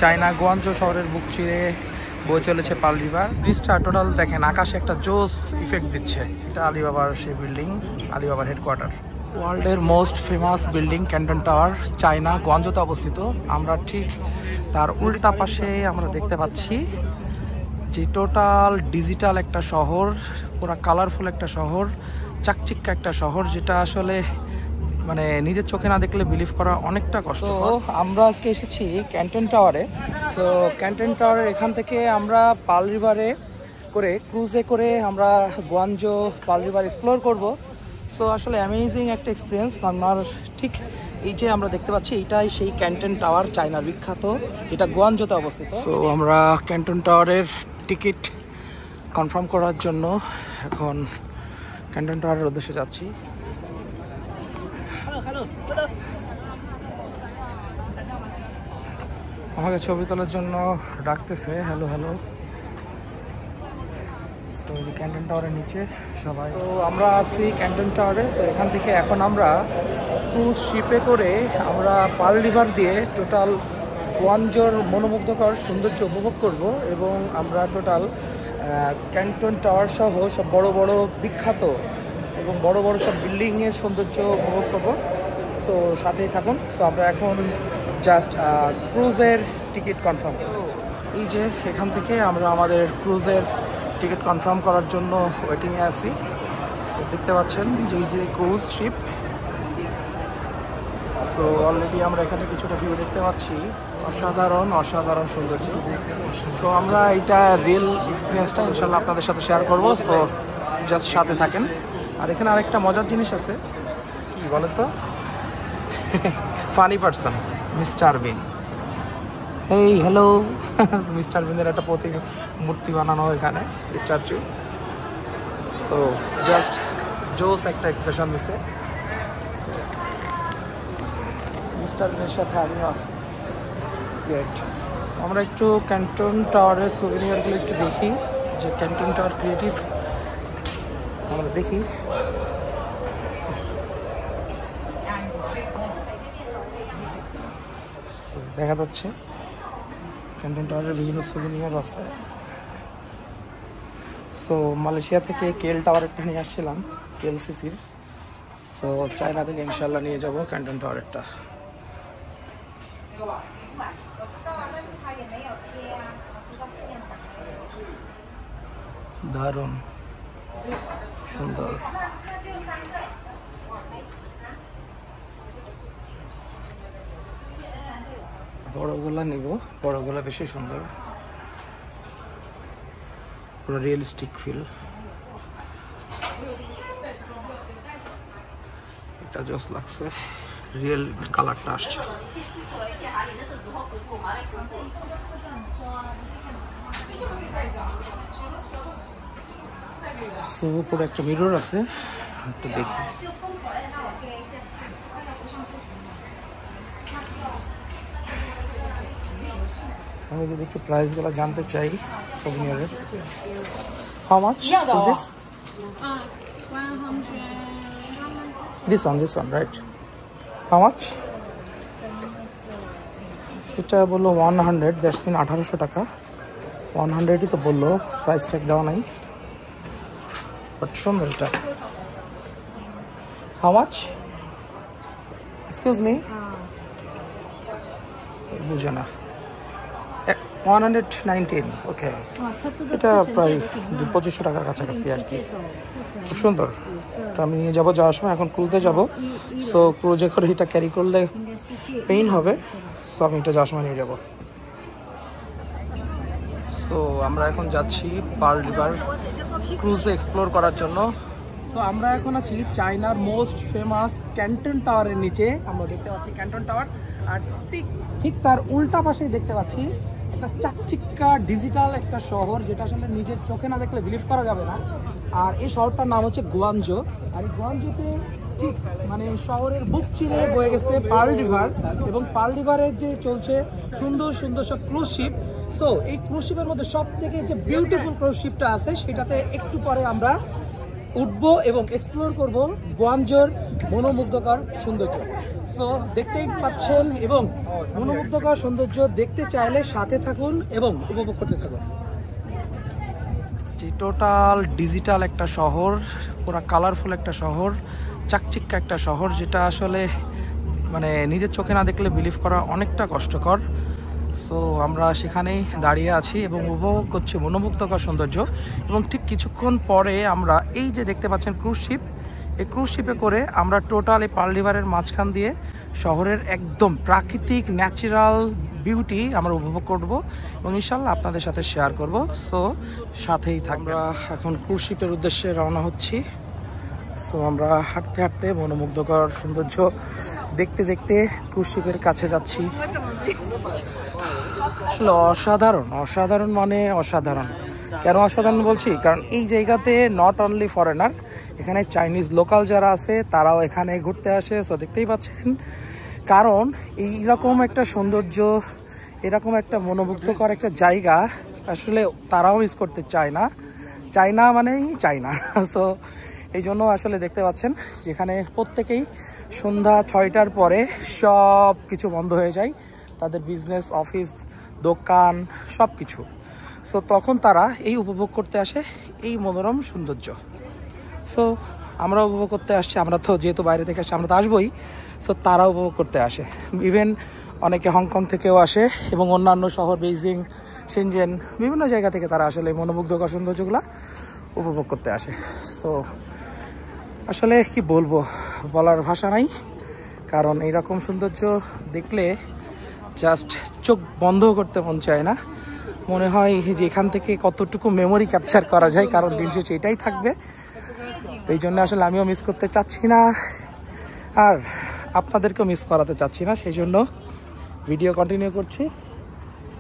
China গুয়ানজো শহরের বুক চিরে বয়ে চলেছে পার্ল রিভার। ব্রিজটা টোটাল দেখেন আকাশে একটা জোস ইফেক্ট দিচ্ছে। এটা আলিবাবার সেই বিল্ডিং, আলিবাবার হেডকোয়ার্টার। ওয়ার্ল্ডের most famous building Canton Tower China গুয়ানজোতে অবস্থিত। আমরা ঠিক তার উল্টা পাশে আমরা দেখতে পাচ্ছি যে টোটাল ডিজিটাল একটা শহর, পুরা কালারফুল একটা শহর, চাকচিক্কা একটা শহর, যেটা আসলে মানে নিজের চোখে না দেখলে বিলিভ করা অনেকটা কষ্ট। আমরা আজকে এসেছি ক্যান্টন টাওয়ারে। সো ক্যান্টন টাওয়ারের এখান থেকে আমরা পার্ল রিভারে করে ক্রুজে করে আমরা গুয়ানজো পার্ল রিভার এক্সপ্লোর করব। সো আসলে অ্যামেজিং একটা এক্সপিরিয়েন্স। আমার ঠিক এই যে আমরা দেখতে পাচ্ছি এইটাই সেই ক্যান্টন টাওয়ার, চায়নার বিখ্যাত, যেটা গুয়ানজোতে অবস্থিত। সো আমরা ক্যান্টন টাওয়ারের টিকিট কনফার্ম করার জন্য এখন ক্যান্টন টাওয়ারের উদ্দেশ্যে যাচ্ছি। আমাকে ছবি তোলার জন্য ডাকতেছে, হ্যালো হ্যালো। সো এই যে ক্যান্টন টাওয়ারের নিচে সবাই। তো আমরা আছি ক্যান্টন টাওয়ারে। সো এখান থেকে এখন আমরা ক্রুজ শিপে করে আমরা পার্ল রিভার দিয়ে টোটাল গুয়ানজোর মনোমুগ্ধকর সৌন্দর্য উপভোগ করব এবং আমরা টোটাল ক্যান্টন টাওয়ার সহ সব বড় বড় বিখ্যাত এবং বড় বড় সব বিল্ডিংয়ের সৌন্দর্য উপভোগ করব। সো সাথেই থাকুন। সো আমরা এখন জাস্ট ক্রুজের টিকিট কনফার্ম করব। এই যে এখান থেকে আমরা আমাদের ক্রুজের টিকিট কনফার্ম করার জন্য ওয়েটিংয়ে আছি। দেখতে পাচ্ছেন যে এই যে ক্রুজ শিপ। সো অলরেডি আমরা এখানে কিছুটা ভিউ দেখতে পাচ্ছি, অসাধারণ অসাধারণ সৌন্দর্য। সো আমরা এটা রিয়েল এক্সপিরিয়েন্সটা ইনশাল্লাহ আপনাদের সাথে শেয়ার করবো। সো জাস্ট সাথে থাকেন। আর এখানে আরেকটা মজার জিনিস আছে, কি বলেন তো, ফানি পারসন মিস্টার বিন। এই হ্যালো, মিস্টার বিনের একটা মূর্তি বানানো এখানে, স্ট্যাচু। সো জাস্ট জোস একটা এক্সপ্রেশন দিছে। মিস্টার বিনের সাথে আমিও আছি। গ্রেট। আমরা একটু ক্যান্টন টাওয়ারের সুভিনিয়ারগুলো একটু দেখি, যে ক্যান্টন টাওয়ার ক্রিয়েটিভ আমরা দেখি। দেখা যাচ্ছে ক্যান্টন টাওয়ারের বিভিন্ন সুভিনিয়ার আছে। সো মালয়েশিয়া থেকে কেএল টাওয়ারেরটা নিয়ে আসছিলাম, কেএলসিসির। সো চায়না থেকে ইনশাল্লাহ নিয়ে যাব ক্যান্টন টাওয়ারেরটা। দারুণ সুন্দর। বড়গুলা নিব, বড়গুলা বেশি সুন্দর, পুরো রিয়েলিস্টিক ফিল। এটা জোস লাগছে, রিয়েল কালারটা আসছে। সো পুরো একটা মিরর আছে, একটু দেখি। আমি যদি একটু প্রাইসগুলো জানতে চাই সুভিনিয়ারের। How much is this? 100. This one, right? How much? এটা বললো 100, দ্যাটস মিন 1800 টাকা। 100ই তো বললো, প্রাইস ট্যাগ দেওয়া নাই। বাট সুন্দর এটা। How much? Excuse me? বুঝে না। 119, ওকে। এটা প্রায় 2500 টাকার কাছাকাছি আর কি। খুব সুন্দর। এটা আমি নিয়ে যাবো যাওয়ার সময়। এখন ক্রুজে যাব। সো ক্রুজে করে এটা ক্যারি করলে পেইন হবে। সো আমি এটা যাওয়ার সময় নিয়ে যাব। সো আমরা এখন যাচ্ছি পার্ল রিভার ক্রুজে এক্সপ্লোর করার জন্য। সো আমরা এখন আছি চায়নার মোস্ট ফেমাস ক্যান্টন টাওয়ারের নিচে। আমরা দেখতে পাচ্ছি ক্যান্টন টাওয়ার, আর ঠিক তার উল্টা পাশেই দেখতে পাচ্ছি একটা চাকচিক্কা ডিজিটাল একটা শহর, যেটা আসলে নিজের চোখে না দেখলে বিলিভ করা যাবে না। আর এই শহরটার নাম হচ্ছে গুয়ানজো। আর এই গুয়ানজোতে ঠিক মানে শহরের বুক চিরে বয়ে গেছে পার্ল রিভার, এবং পার্ল রিভারের যে চলছে সুন্দর সুন্দর সব ক্রুজ শিপ। সো এই ক্রুজ শিপের মধ্যে সব থেকে যে বিউটিফুল ক্রুজ শিপটা আছে, সেটাতে একটু পরে আমরা উঠবো এবং এক্সপ্লোর করব গুয়ানজোর মনোমুগ্ধকর সৌন্দর্য। তো দেখতেই পাচ্ছেন এবং মনোমুগ্ধকর সৌন্দর্য দেখতে চাইলে সাথে থাকুন এবং উপভোগ করতে থাকুন। যে টোটাল ডিজিটাল একটা শহর, পুরা কালারফুল একটা শহর, চাকচিক্কা একটা শহর, যেটা আসলে মানে নিজের চোখে না দেখলে বিলিভ করা অনেকটা কষ্টকর। সো আমরা সেখানেই দাঁড়িয়ে আছি এবং উপভোগ করছি মনোমুগ্ধকর সৌন্দর্য। এবং ঠিক কিছুক্ষণ পরে আমরা এই যে দেখতে পাচ্ছেন ক্রুজ শিপ, এই ক্রুজ শিপে করে আমরা টোটাল এই পার্ল রিভারের মাঝখান দিয়ে শহরের একদম প্রাকৃতিক ন্যাচারাল বিউটি আমরা উপভোগ করব এবং ইনশাল্লাহ আপনাদের সাথে শেয়ার করব। সো সাথেই থাকবে। আমরা এখন ক্রুজ শিপের উদ্দেশ্যে রওনা হচ্ছি। সো আমরা হাঁটতে হাঁটতে মনোমুগ্ধকর সৌন্দর্য দেখতে দেখতে ক্রুজ শিপের কাছে যাচ্ছি। আসলে অসাধারণ, অসাধারণ মানে অসাধারণ। কেন অসাধারণ বলছি? কারণ এই জায়গাতে নট অনলি ফরেনার, এখানে চাইনিজ লোকাল যারা আছে তারাও এখানে ঘুরতে আসে। তো দেখতেই পাচ্ছেন, কারণ এইরকম একটা সৌন্দর্য, এরকম একটা মনোমুগ্ধকর একটা জায়গা আসলে তারাও মিস করতে চায় না। চায়না মানেই চায় না। তো এই জন্য আসলে দেখতে পাচ্ছেন যেখানে প্রত্যেকেই সন্ধ্যা 6টার পরে সব কিছু বন্ধ হয়ে যায়, তাদের বিজনেস, অফিস, দোকান সব কিছু। সো তখন তারা এই উপভোগ করতে আসে এই মনোরম সৌন্দর্য। সো আমরা উপভোগ করতে আসছি, আমরা তো যেহেতু বাইরে থেকে আসছি আমরা তো আসবোই। সো তারা উপভোগ করতে আসে, ইভেন অনেকে হংকং থেকেও আসে এবং অন্যান্য শহর বেইজিং, শেনজেন বিভিন্ন জায়গা থেকে তারা আসলে মনোমুগ্ধকর সৌন্দর্যগুলো উপভোগ করতে আসে। তো আসলে কি বলবো, বলার ভাষা নাই। কারণ এইরকম সৌন্দর্য দেখলে জাস্ট চোখ বন্ধ করতে মন চায় না, মনে হয় যে এখান থেকে কতটুকু মেমোরি ক্যাপচার করা যায়, কারণ দিন শেষে এটাই থাকবে। তো এই জন্য আসলে আমিও মিস করতে চাচ্ছি না আর আপনাদেরকেও মিস করাতে চাচ্ছি না, সেই জন্য ভিডিও কন্টিনিউ করছি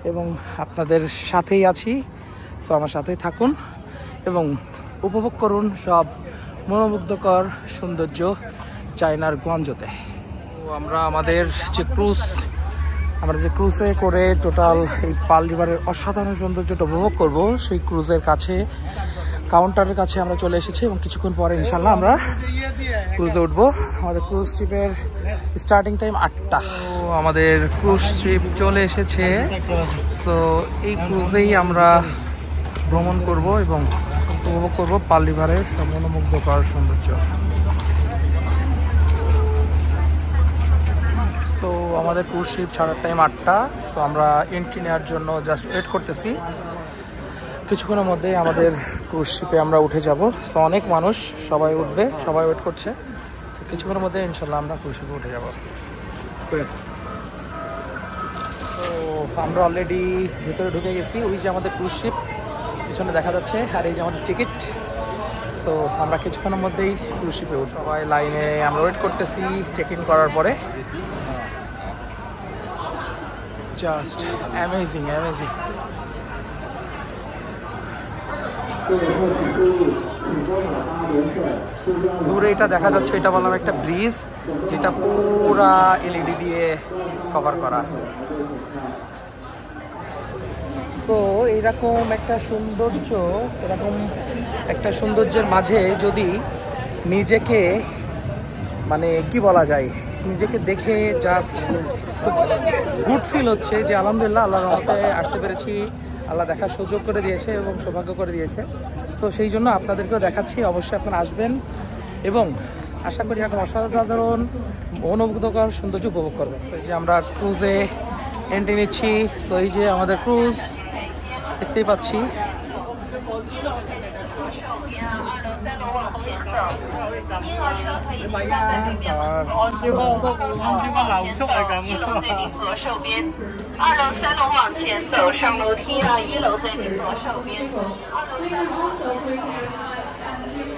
এবং আপনাদের সাথেই আছি। সো আমার সাথেই থাকুন এবং উপভোগ করুন সব মনোমুগ্ধকর সৌন্দর্য চায়নার গুয়াংজোতে। তো আমরা আমাদের যে ক্রুজে করে টোটাল এই পার্ল রিভারের অসাধারণ সৌন্দর্যটা উপভোগ করব, সেই ক্রুজের কাছে কাউন্টারের কাছে আমরা চলে এসেছি এবং কিছুক্ষণ পরে ইনশাল্লাহ আমরা ক্রুজে উঠবো। আমাদের ক্রুজ ট্রিপের স্টার্টিং টাইম 8টা। তো আমাদের ক্রুজ ট্রিপ চলে এসেছে। সো এই ক্রুজেই আমরা ভ্রমণ করব এবং উপভোগ করব পার্ল রিভারের মনোমুগ্ধকর সৌন্দর্য। সো আমাদের ক্রুজ শিপ ছাড়ার টাইম 8টা। সো আমরা এন্ট্রি নেওয়ার জন্য জাস্ট ওয়েট করতেছি। কিছুক্ষণের মধ্যেই আমাদের ক্রুজ শিপে আমরা উঠে যাব। সো অনেক মানুষ, সবাই উঠবে, সবাই ওয়েট করছে। কিছুক্ষণের মধ্যে ইনশাল্লাহ আমরা ক্রুজ শিপে উঠে যাব। তো আমরা অলরেডি ভিতরে ঢুকে গেছি। ওই যে আমাদের ক্রুজ শিপ পিছনে দেখা যাচ্ছে, আর এই যে আমাদের টিকিট। সো আমরা কিছুক্ষণের মধ্যেই ক্রুজ শিপে উঠব। সবাই লাইনে আমরা ওয়েট করতেছি চেক ইন করার পরে। Just amazing, amazing. দূরে এটা দেখা যাচ্ছে, এটা বললাম একটা ব্রিজ, যেটা পুরা এলইডি দিয়ে কভার করা। তো এইরকম একটা সৌন্দর্য, এরকম একটা সৌন্দর্যের মাঝে যদি নিজেকে মানে কি বলা যায়, নিজেকে দেখে জাস্ট খুব গুড ফিল হচ্ছে যে আলহামদুলিল্লাহ আল্লাহর রহমতে আসতে পেরেছি, আল্লাহ দেখার সুযোগ করে দিয়েছে এবং সৌভাগ্য করে দিয়েছে। সো সেই জন্য আপনাদেরকেও দেখাচ্ছি, অবশ্যই আপনারা আসবেন এবং আশা করি এরকম অসাধারণ মনোমুগ্ধকর সৌন্দর্য উপভোগ করবেন। এই যে আমরা ক্রুজে এন্ট্রি নিচ্ছি। সো এই যে আমাদের ক্রুজ দেখতেই পাচ্ছি।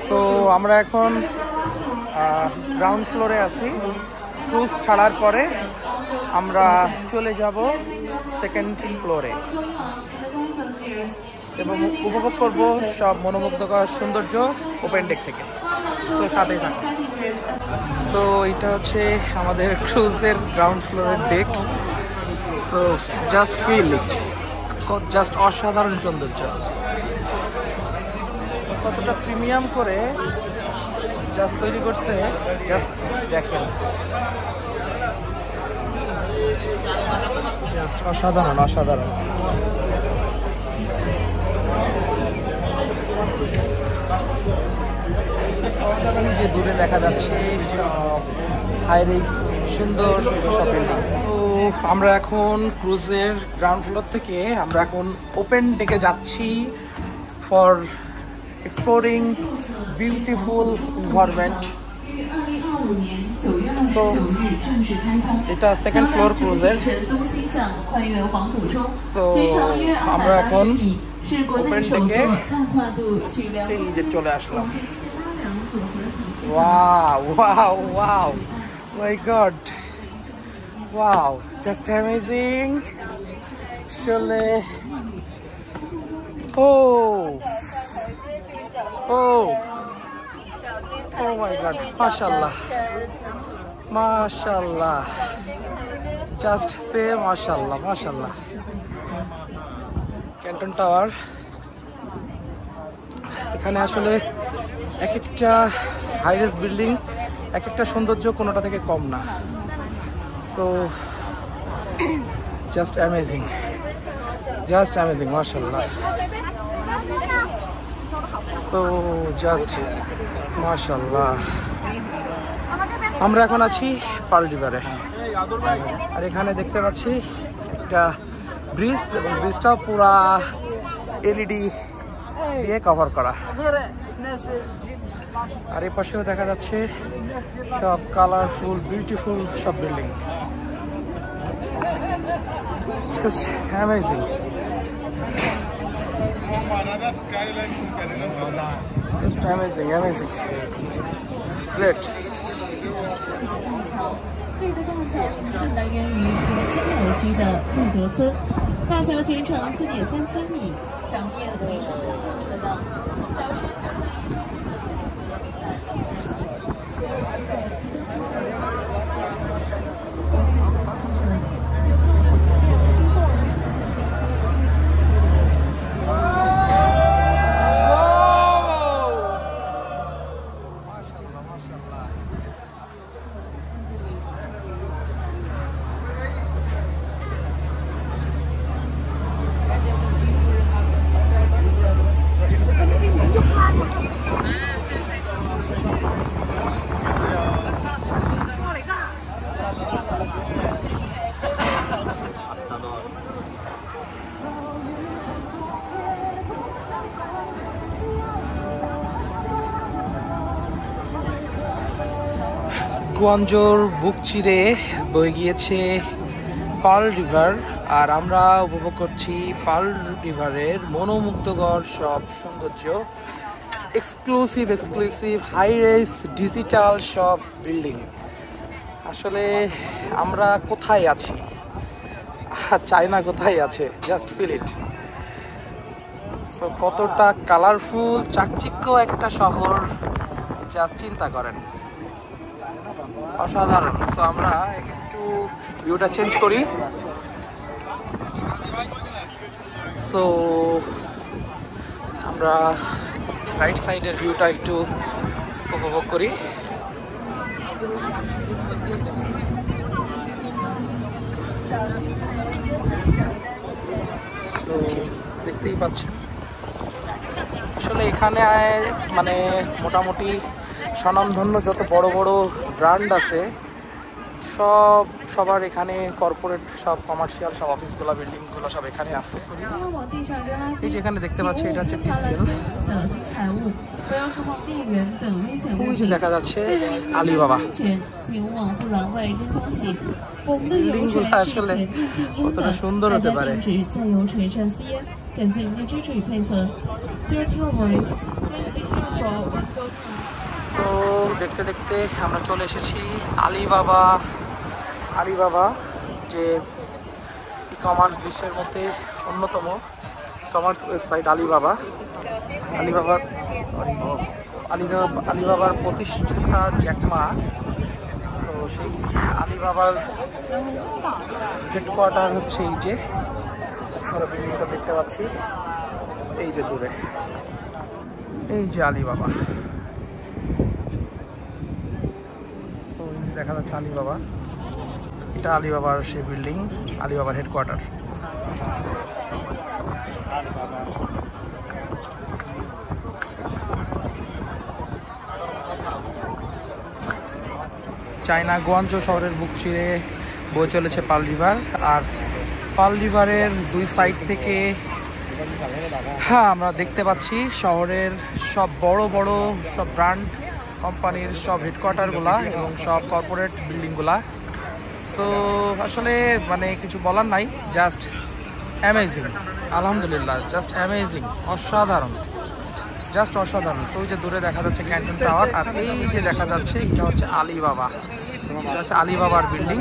তো আমরা এখন গ্রাউন্ড ফ্লোরে আছি। ক্রুজ ছাড়ার পরে আমরা চলে যাব সেকেন্ড ফ্লোরে এবং উপভোগ করব সব মনোমুগ্ধকর সৌন্দর্য ওপেন ডেক থেকে। তো সাথেই থাকুন। সো এটা হচ্ছে আমাদের ক্রুজের গ্রাউন্ড ফ্লোরের deck. So just feel it, just অসাধারণ সৌন্দর্য। কতটা প্রিমিয়াম করে জাস্ট তৈরি করছে, জাস্ট দেখেন। জাস্ট অসাধারণ অসাধারণ। যে দূরে দেখা যাচ্ছে সব হাই রিস্ক সুন্দর সুন্দর সব বিল্ডিং। তো আমরা এখন ক্রুজের গ্রাউন্ড ফ্লোর থেকে আমরা এখন ওপেন ডেকে যাচ্ছি ফর এক্সপ্লোরিং বিউটিফুল এনভায়রনমেন্ট। তো এটা সেকেন্ড ফ্লোর ক্রুজের। তো আমরা এখন ওপেন ডেকে এই যে চলে আসলাম। Wow, wow, wow. My God. Wow, just amazing. Surely. Oh. Oh. Oh my God. MashaAllah. MashaAllah. Just say MashaAllah. MashaAllah. Canton Tower. এখানে আসলে এক একটা হাইরেস বিল্ডিং এক একটা সৌন্দর্য কোনোটা থেকে কম না। সো জাস্ট অ্যামেজিং মাশাআল্লাহ। সো জাস্ট মাশাআল্লাহ। আমরা এখন আছি পার্ল রিভারে, আর এখানে দেখতে পাচ্ছি একটা ব্রিজ, এবং ব্রিজটা পুরা এলইডি দিয়ে কভার করা। আর এই পাশেও দেখা যাচ্ছে সব কালারফুল বিউটিফুল সব building. Just amazing, just amazing amazing, গ্রেট।绿的大草是来源于有金楼居的路德村，大桥全长4.3千米，墙面围上3辆车道，桥身就像一条具的内河把交而起。গুয়াঞ্জোর বুক চিরে বয়ে গিয়েছে পার্ল রিভার, আর আমরা উপভোগ করছি পার্ল রিভারের মনোমুগ্ধকর সব সৌন্দর্য, এক্সক্লুসিভ হাই রাইজ ডিজিটাল সব বিল্ডিং। আসলে আমরা কোথায় আছি, চায়না কোথায় আছে, জাস্ট ফিল ইট। সো কতটা কালারফুল চাকচিক্য একটা শহর, জাস্ট চিন্তা করেন, অসাধারণ। সো আমরা একটু ভিউটা চেঞ্জ করি। সো আমরা রাইট সাইডের ভিউটা একটু উপভোগ করি। সো দেখতেই পাচ্ছেন আসলে এখানে মানে মোটামুটি স্বনামধন্য যত বড় বড় ব্র্যান্ড আছে সবার এখানে কর্পোরেট সব কমার্শিয়াল সব অফিসগুলো বিল্ডিংগুলো সব এখানে আছে। এই যেখানে দেখতে পাচ্ছি এটা হচ্ছে TCL। ওই যে দেখা যাচ্ছে আলিবাবা। বিল্ডিংগুলো আসলে কতটা সুন্দর হতে পারে। তো দেখতে দেখতে আমরা চলে এসেছি আলিবাবা যে ই কমার্স বিশ্বের মধ্যে অন্যতম কমার্স ওয়েবসাইট আলিবাবার প্রতিষ্ঠাতা জ্যাকমা। তো সেই আলিবাবার হেডকোয়ার্টার হচ্ছে এই যে আমরা বিল্ডিংটা দেখতে পাচ্ছি, এই যে দূরে এই যে আলিবাবা। দেখা যাচ্ছে আলিবাবা। এটা আলিবাবার সেই বিল্ডিং, আলিবাবার হেডকোয়ার্টার। চায়না গুয়াংজো শহরের বুক চিরে বয়ে চলেছে পার্ল রিভার। আর পার্ল রিভারের দুই সাইড থেকে আমরা দেখতে পাচ্ছি শহরের সব বড় বড় সব ব্র্যান্ড কোম্পানির সব হেডকোয়ার্টারগুলা এবং সব কর্পোরেট বিল্ডিংগুলা। সো আসলে মানে কিছু বলার নাই, জাস্ট অ্যামেজিং, আলহামদুলিল্লাহ, জাস্ট অ্যামেজিং, অসাধারণ, জাস্ট অসাধারণ। সো যে দূরে দেখা যাচ্ছে ক্যান্টন টাওয়ার, আর এই যে দেখা যাচ্ছে এটা হচ্ছে আলিবাবা, এটা হচ্ছে আলিবাবার বিল্ডিং,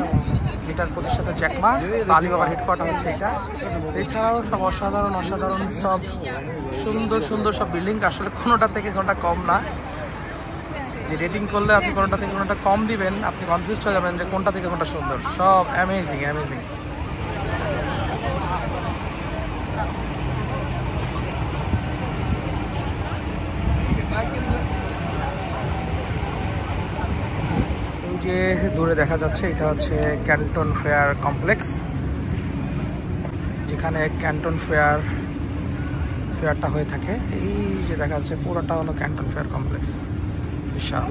যেটার প্রতিষ্ঠাতা জ্যাকমা। আলিবাবার হেডকোয়ার্টার হচ্ছে এটা। এছাড়াও সব অসাধারণ অসাধারণ সব সুন্দর সুন্দর সব বিল্ডিং, আসলে কোনোটা থেকে কোনোটা কম না। যে রেটিং করলে আপনি কোনোটা থেকে কোনোটা কম দিবেন, আপনি কনফিউজ হয়ে যাবেন যে কোনটা থেকে কোনটা সুন্দর। সব অ্যামেজিং অ্যামেজিং। যে দূরে দেখা যাচ্ছে এটা হচ্ছে ক্যান্টন ফেয়ার কমপ্লেক্স, যেখানে ক্যান্টন ফেয়ারটা হয়ে থাকে। এই যে দেখা যাচ্ছে পুরোটা হলো ক্যান্টন ফেয়ার কমপ্লেক্স, বিশাল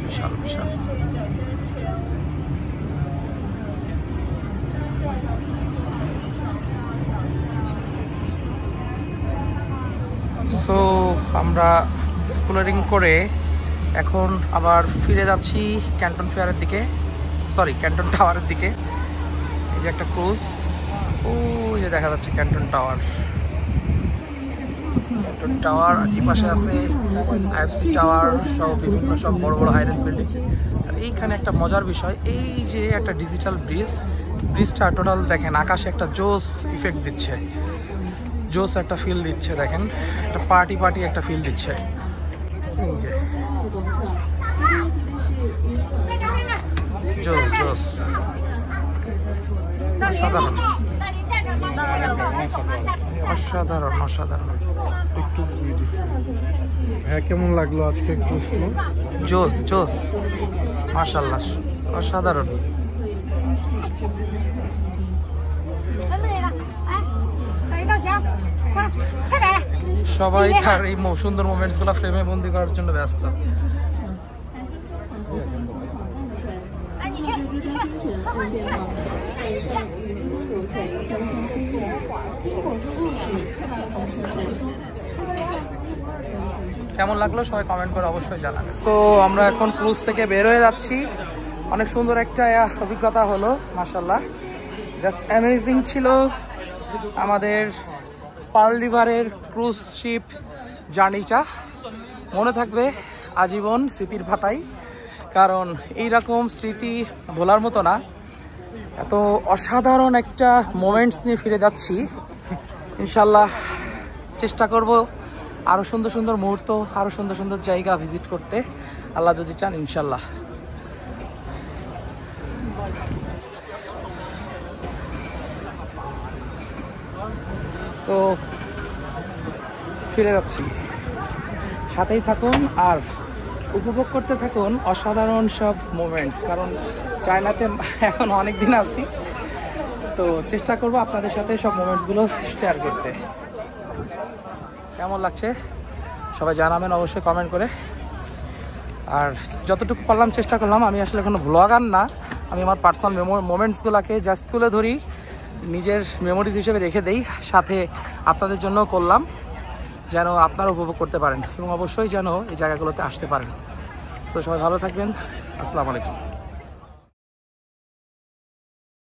বিশাল বিশাল। সো আমরা এক্সপ্লোরিং করে এখন আবার ফিরে যাচ্ছি ক্যান্টন ফেয়ারের দিকে, সরি ক্যান্টন টাওয়ারের দিকে। এই যে একটা ক্রুজ, ওই যে দেখা যাচ্ছে ক্যান্টন টাওয়ার, ক্যান্টন টাওয়ার। এই পাশে আছে আইএফসি টাওয়ার, সব বিভিন্ন সব বড় বড় হাইরাইজ বিল্ডিং। আর এইখানে একটা মজার বিষয়, এই যে একটা ডিজিটাল ব্রিজটা টোটাল দেখেন আকাশে একটা জোস ইফেক্ট দিচ্ছে, জোস একটা ফিল দিচ্ছে, দেখেন একটা পার্টি একটা ফিল দিচ্ছে। এই যে জোস জোস, অসাধারণ অসাধারণ অসাধারণ। হ্যাঁ, কেমন লাগলো আজকে ক্রুজটা? জোস জোস, মাশাআল্লাহ, অসাধারণ। সবাই তার এই সুন্দর মোমেন্টসগুলো ফ্রেমে বন্দি করার জন্য ব্যস্ত। কেমন লাগলো সবাই কমেন্ট করে অবশ্যই জানাবেন। তো আমরা এখন ক্রুজ থেকে বের হয়ে যাচ্ছি। অনেক সুন্দর একটা অভিজ্ঞতা হলো, মাশাআল্লাহ, জাস্ট অ্যামেজিং ছিল আমাদের পার্ল রিভারের ক্রুজ শিপ জার্নিটা। মনে থাকবে আজীবন স্মৃতির পাতায়, কারণ এইরকম স্মৃতি ভোলার মতো না। এত অসাধারণ একটা মোমেন্টস নিয়ে ফিরে যাচ্ছি। ইনশাল্লাহ চেষ্টা করব আরও সুন্দর সুন্দর মুহূর্ত, আরও সুন্দর সুন্দর জায়গা ভিজিট করতে, আল্লাহ যদি চান, ইনশাল্লাহ। তো ফিরে যাচ্ছি, সাথেই থাকুন আর উপভোগ করতে থাকুন অসাধারণ সব মোমেন্টস। কারণ চায়নাতে এখন অনেক দিন আছি, তো চেষ্টা করব আপনাদের সাথে সব মোমেন্টসগুলো শেয়ার করতে। কেমন লাগছে সবাই জানাবেন অবশ্যই কমেন্ট করে। আর যতটুকু পারলাম চেষ্টা করলাম। আমি আসলে কোনো ব্লগার না, আমি আমার পার্সোনাল মোমেন্টসগুলোকে জাস্ট তুলে ধরি, নিজের মেমোরিজ হিসেবে রেখে দেই, সাথে আপনাদের জন্য করলাম যেন আপনারা উপভোগ করতে পারেন এবং অবশ্যই যেন এই জায়গাগুলোতে আসতে পারেন। তো সবাই ভালো থাকবেন, আসসালামু আলাইকুম।